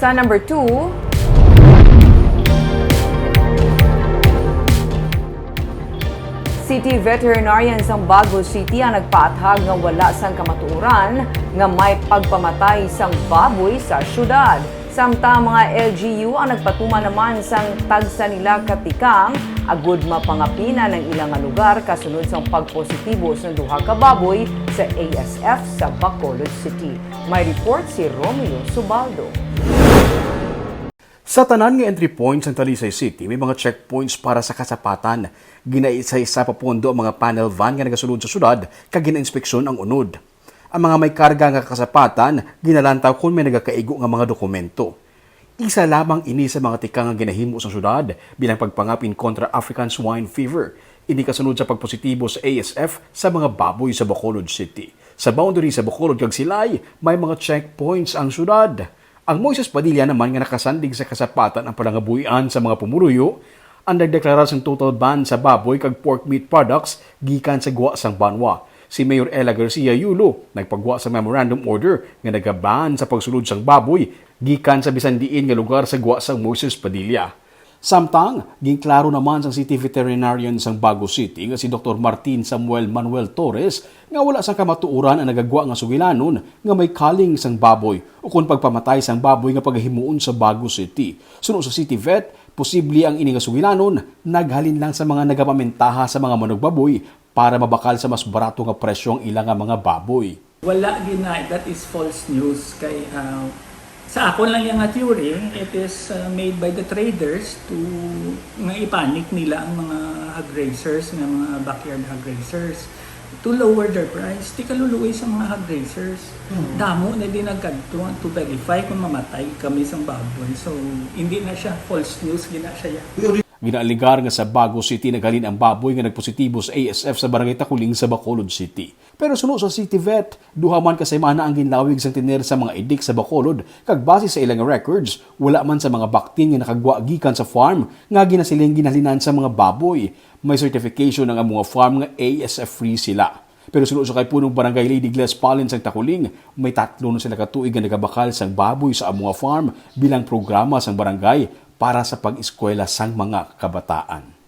Sa number 2, City Veterinarian sang Bago City ang nagpaathag nga wala sang kamatuoran nga may pagpamatay sang baboy sa syudad. Samtang mga LGU ang nagpatuma naman sang tagsa nila katikang agud mapangapina ng ilang nga lugar kasunod sang pagpositibo sa duha ka baboy sa ASF sa Bacolod City. May report si Romeo Subaldo. Sa tanan nga entry points ng Talisay City, may mga checkpoints para sa kasapatan. Ginaisa-isa pa pondo ang mga panel van nga nagasulod sa syudad kag gina-inspeksyon ang unod. Ang mga may karga nga kasapatan, ginalantaw kung may nagakaigo nga mga dokumento. Isa lamang ini sa mga tikang nga ginahimo sa syudad bilang pagpangapin kontra African Swine Fever. Ini kasunod sa pagpositibo sa ASF sa mga baboy sa Bacolod City. Sa boundary sa Bacolod kag Silay, may mga checkpoints ang syudad. Ang Moises Padilla naman nga nakasandig sa kasapatan ang palangabuhian sa mga pumuruyo, ang nagdeklara ng total ban sa baboy kag pork meat products gikan sa guwa sang banwa. Si Mayor Ella Garcia Yulo nagpagwa sa memorandum order nga nagaban sa pagsulod sang baboy gikan sa bisan diin nga lugar sa guwa sang Moises Padilla. Samtang, ginklaro naman sa City Veterinarian sang Bago City nga si Dr. Martin Samuel Manuel Torres nga wala sang kamatuoran ang nagagwa nga sugilanon nga may kaling sang baboy o kung pagpamatay sang baboy nga paghimuon sa Bago City. Sunod sa City Vet, posible ang ini nga sugilanon naghalin lang sa mga nagapamentaha sa mga manugbaboy para mabakal sa mas barato nga presyo ang ilang nga mga baboy. Wala ginay, that is false news kay sa ako lang yung theory, it is made by the traders to nga ipanik nila ang mga hog raisers, ng mga backyard hog raisers to lower their price. Di kaluluoy sa mga hog raisers. Damo na din nagkanto to verify kung mamatay kami sa baboy. So, hindi na siya false news, gina siya. Ginaligar nga sa Bago City naghalin ang baboy nga nagpositibo sa ASF sa Barangay Takuling sa Bacolod City. Pero sunod sa City Vet, duha man kasaymana ang ginlawig sang tiner sa mga edik sa Bacolod kag base sa ilang records, wala man sa mga baktin nga nakagwa gikan sa farm nga ginasiling ginhalinan sa mga baboy. May certification ng mga farm nga ASF free sila. Pero sunod sa kay punong Barangay Lady Glass Palin sang Takuling, may 3 na sila katuig nga nagabakal sang baboy sa mga farm bilang programa sang barangay para sa pag-eskwela sang mga kabataan.